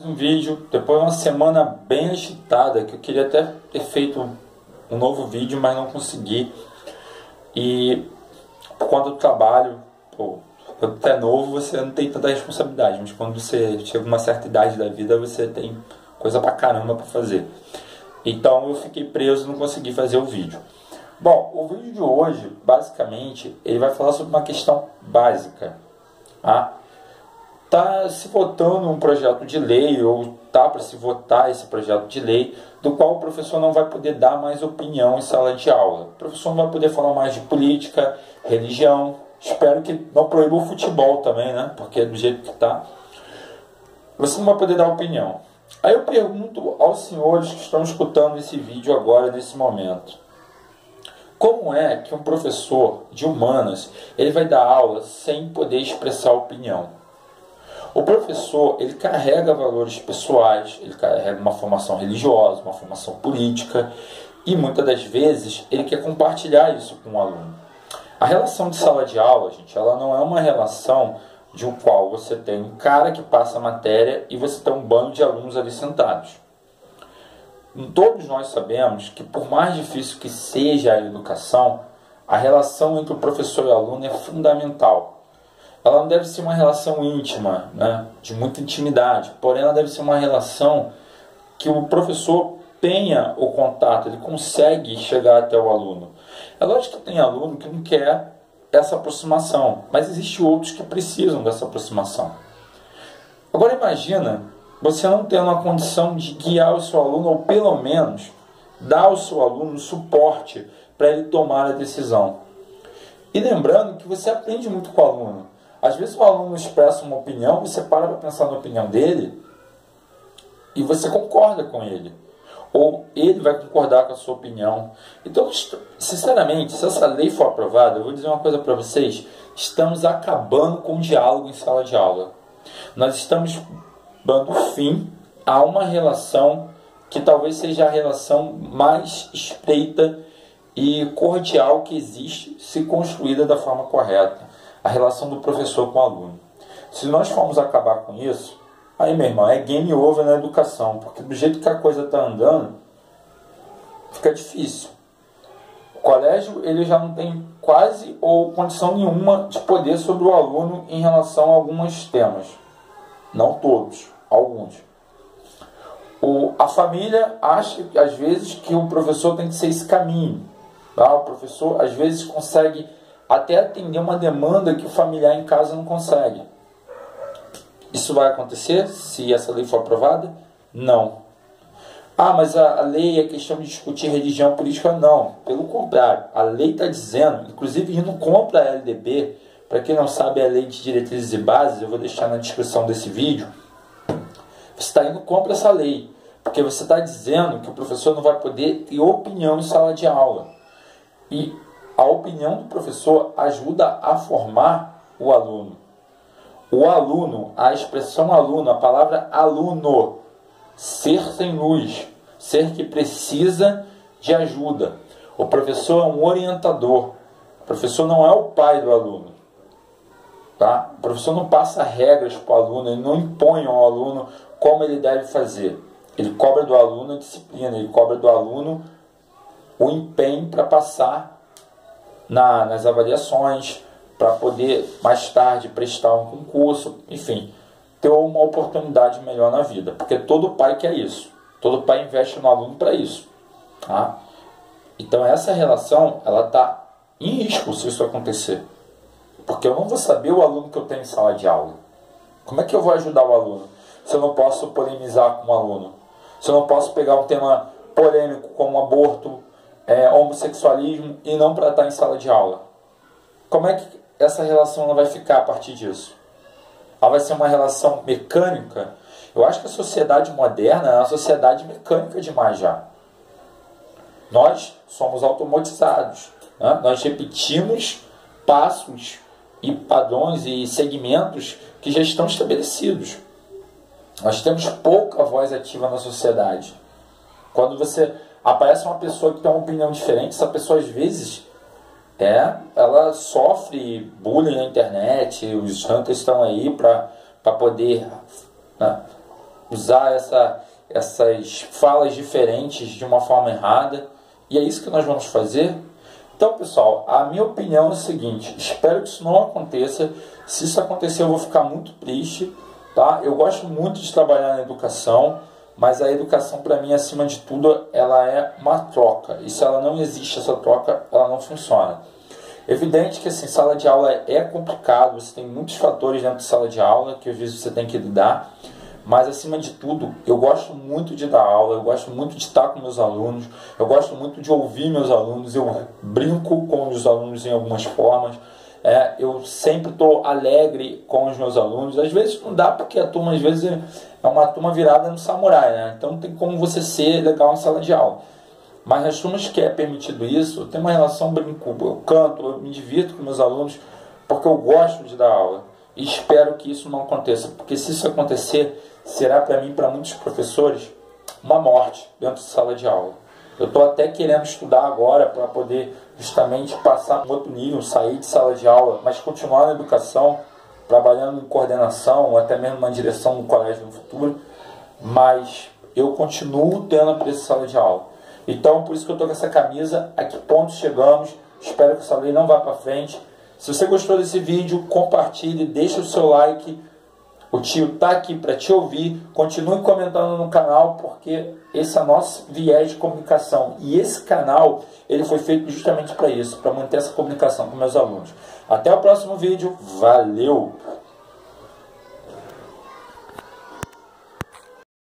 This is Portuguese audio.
Um vídeo, depois de uma semana bem agitada, que eu queria até ter feito um novo vídeo, mas não consegui. E por conta do trabalho, quando você é novo, você não tem tanta responsabilidade, mas quando você chega a uma certa idade da vida, você tem coisa pra caramba pra fazer. Então eu fiquei preso e não consegui fazer o vídeo. Bom, o vídeo de hoje, basicamente, ele vai falar sobre uma questão básica. Está se votando um projeto de lei, ou está para se votar esse projeto de lei, do qual o professor não vai poder dar mais opinião em sala de aula. O professor não vai poder falar mais de política, religião. Espero que não proíba o futebol também, né? Porque do jeito que está, você não vai poder dar opinião. Aí eu pergunto aos senhores que estão escutando esse vídeo agora, nesse momento: como é que um professor de humanas ele vai dar aula sem poder expressar opinião? O professor, ele carrega valores pessoais, ele carrega uma formação religiosa, uma formação política, e muitas das vezes ele quer compartilhar isso com o aluno. A relação de sala de aula, gente, ela não é uma relação de um qual você tem um cara que passa a matéria e você tem um bando de alunos ali sentados. Todos nós sabemos que, por mais difícil que seja a educação, a relação entre o professor e o aluno é fundamental. Ela não deve ser uma relação íntima, né, de muita intimidade, porém ela deve ser uma relação que o professor tenha o contato, ele consegue chegar até o aluno. É lógico que tem aluno que não quer essa aproximação, mas existem outros que precisam dessa aproximação. Agora imagina você não tendo a condição de guiar o seu aluno, ou pelo menos dar ao seu aluno suporte para ele tomar a decisão. E lembrando que você aprende muito com o aluno. Às vezes o aluno expressa uma opinião, você para pensar na opinião dele e você concorda com ele. Ou ele vai concordar com a sua opinião. Então, sinceramente, se essa lei for aprovada, eu vou dizer uma coisa para vocês: estamos acabando com o diálogo em sala de aula. Nós estamos dando fim a uma relação que talvez seja a relação mais estreita e cordial que existe, se construída da forma correta. A relação do professor com o aluno. Se nós formos acabar com isso, aí, meu irmão, é game over na educação, porque do jeito que a coisa está andando, fica difícil. O colégio ele já não tem quase ou condição nenhuma de poder sobre o aluno em relação a alguns temas. Não todos, alguns. A família acha, às vezes, que o professor tem que ser esse caminho. O professor, às vezes, consegue até atender uma demanda que o familiar em casa não consegue. Isso vai acontecer se essa lei for aprovada? Não. Mas a lei é questão de discutir religião política? Não. Pelo contrário, a lei está dizendo, inclusive indo contra a LDB, para quem não sabe, a Lei de Diretrizes e Bases, eu vou deixar na descrição desse vídeo, você está indo contra essa lei, porque você está dizendo que o professor não vai poder ter opinião em sala de aula. E a opinião do professor ajuda a formar o aluno. O aluno, a expressão aluno, a palavra aluno, ser sem luz, ser que precisa de ajuda. O professor é um orientador. O professor não é o pai do aluno. O professor não passa regras para o aluno, ele não impõe ao aluno como ele deve fazer. Ele cobra do aluno a disciplina, ele cobra do aluno o empenho para passar nas avaliações, para poder mais tarde prestar um concurso, enfim, ter uma oportunidade melhor na vida, porque todo pai quer isso, todo pai investe no aluno para isso. Então essa relação, ela está em risco se isso acontecer, porque eu não vou saber o aluno que eu tenho em sala de aula. Como é que eu vou ajudar o aluno se eu não posso polemizar com o aluno, se eu não posso pegar um tema polêmico como aborto, homossexualismo, e não para estar em sala de aula? Como é que essa relação ela vai ficar a partir disso? Ela vai ser uma relação mecânica? Eu acho que a sociedade moderna é uma sociedade mecânica demais já. Nós somos automatizados, né? Nós repetimos passos e padrões e segmentos que já estão estabelecidos. Nós temos pouca voz ativa na sociedade. Quando você aparece uma pessoa que tem uma opinião diferente, essa pessoa às vezes ela sofre bullying na internet, os hackers estão aí para poder, né, usar essas falas diferentes de uma forma errada. E é isso que nós vamos fazer. Então, pessoal, a minha opinião é o seguinte: espero que isso não aconteça. Se isso acontecer, eu vou ficar muito triste, tá? Eu gosto muito de trabalhar na educação, mas a educação, para mim, acima de tudo, ela é uma troca. E se ela não existe, essa troca, ela não funciona. Evidente que, assim, sala de aula é complicado, você tem muitos fatores dentro de sala de aula que às vezes você tem que lidar. Mas, acima de tudo, eu gosto muito de dar aula, eu gosto muito de estar com meus alunos, eu gosto muito de ouvir meus alunos, eu brinco com os alunos em algumas formas, eu sempre estou alegre com os meus alunos. Às vezes não dá, porque a turma, às vezes, é uma turma virada no samurai, né? Então não tem como você ser legal em sala de aula. Mas nas turmas que é permitido isso, eu tenho uma relação, brinco, eu canto, eu me divirto com meus alunos, porque eu gosto de dar aula. E espero que isso não aconteça, porque se isso acontecer, será para mim, para muitos professores, uma morte dentro de sala de aula. Eu estou até querendo estudar agora para poder justamente passar para um outro nível, sair de sala de aula, mas continuar na educação, trabalhando em coordenação, ou até mesmo uma direção no colégio no futuro. Mas eu continuo tendo a preço de sala de aula. Então, por isso que eu estou com essa camisa. A que ponto chegamos? Espero que essa lei não vá para frente. Se você gostou desse vídeo, compartilhe, deixa o seu like. O tio está aqui para te ouvir. Continue comentando no canal, porque esse é o nosso viés de comunicação. E esse canal, ele foi feito justamente para isso, para manter essa comunicação com meus alunos. Até o próximo vídeo. Valeu!